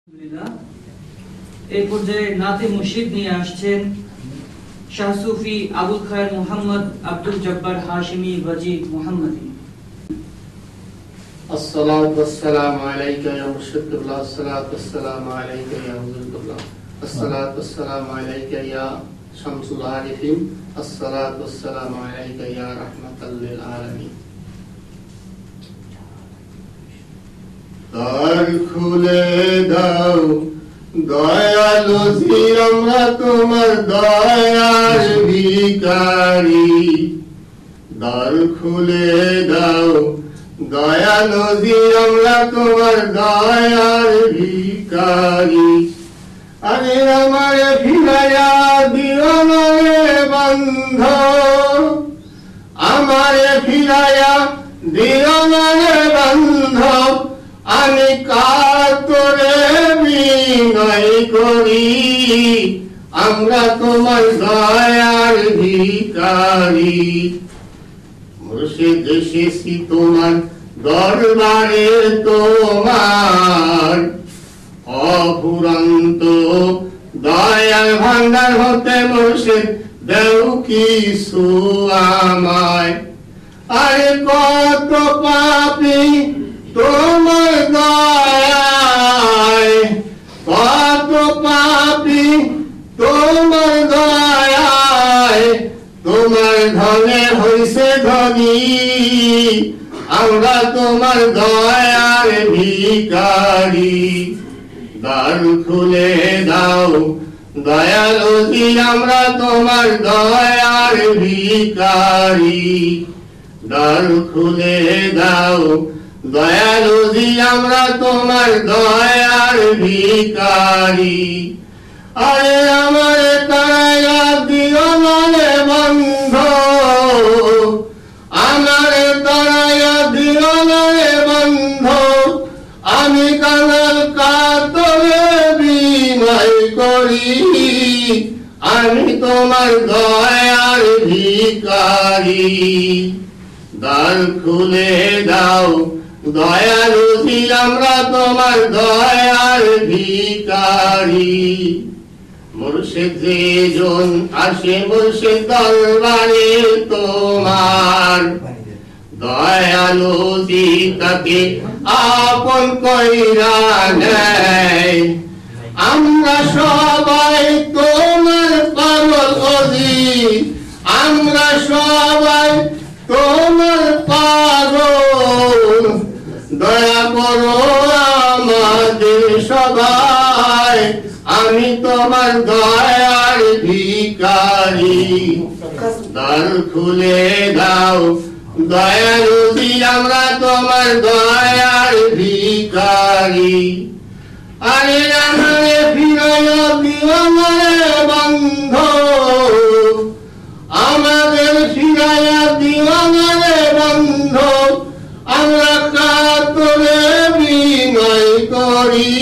এই পর্যায়ে নাতে মুর্শিদ নিয়ে আসছেন শাহ সুফি আবুল খায়ের মোহাম্মদ আব্দুল জব্বার হাশিমি ওয়াজিদ মুহাম্মদি। الصلاة والسلام عليك يا مرشد الله، الصلاة والسلام عليك يا وزير الله، الصلاة والسلام عليك يا شمس العارفين، الصلاة والسلام عليك يا رحمة للعالمين। দ্বার খুলে দাও দয়ালু জি, আমরা তোমার দয়ার ভিখারি। দ্বার খুলে দাও দয়ালু জি, আমরা তোমার দয়ার ভিখারি। আরে আমারে ফিরাইয়া দিও না রে বন্ধ, আমারে ফিরাইয়া দিও না রে বন্ধ, আমি কাতরে বিনয় করি, আমরা তোমার দয়ার ভিখারি। মুর্শিদ এসেছি তোমার দরবারে, তোমার অফুরন্ত দয়ার ভান্ডার হতে মুর্শিদ দেও কিছু আমায়। আরে কত পাপী তোমার দয়ায়, কত পাপী তোমার দয়ায়, তোমার ধনে হইছে ধনী, আমরা তোমার দয়ার ভিখারি। দ্বার খুলে দাও দয়ালু জি, আমরা তোমার দয়ার ভিখারি। দ্বার খুলে দাও দয়ালু জি, আমরা তোমার দয়ার ভিখারি। আরে আমার তারাইয়া দিও না রে বন্ধ, আমার তারাইয়া দিও না রে বন্ধ, আমি কাঙাল কাতরে বিনয় করি, আমি তোমার দয়ার ভিখারি। দ্বার খুলে দাও দয়ালু জি, আমরা তোমার দয়ার ভিখারি। মুর্শিদ যে জন আসে মুর্শিদ দরবারে তোমার, দয়ালু জি তাকে আপন কইরা নেয়। আমরা সবাই তোমার পাগল জি, আমরা সবাই তোমার পাগল, দয়া করো আমাদের সবাই, আমি তোমার দয়ার ভিখারি। দ্বার খুলে দাও দয়ালু জি, আমরা তোমার দয়ার ভিখারি। আরে আমারে ফিরাইয়া দিও না রে বন্ধ, আমাদের ফিরাইয়া দিও না রে বন্ধ, আমরা কাতরে বিনয় করি,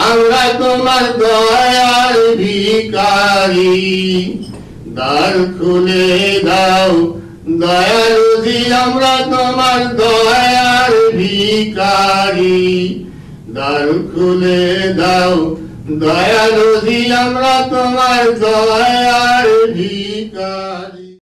আমরা তোমার দয়ার ভিখারি। দ্বার খুলে দাও দয়ালু জি, আমরা তোমার দয়ার ভিখারি। দ্বার খুলে দাও দয়ালু জি, আমরা তোমার দয়ার ভিখারি।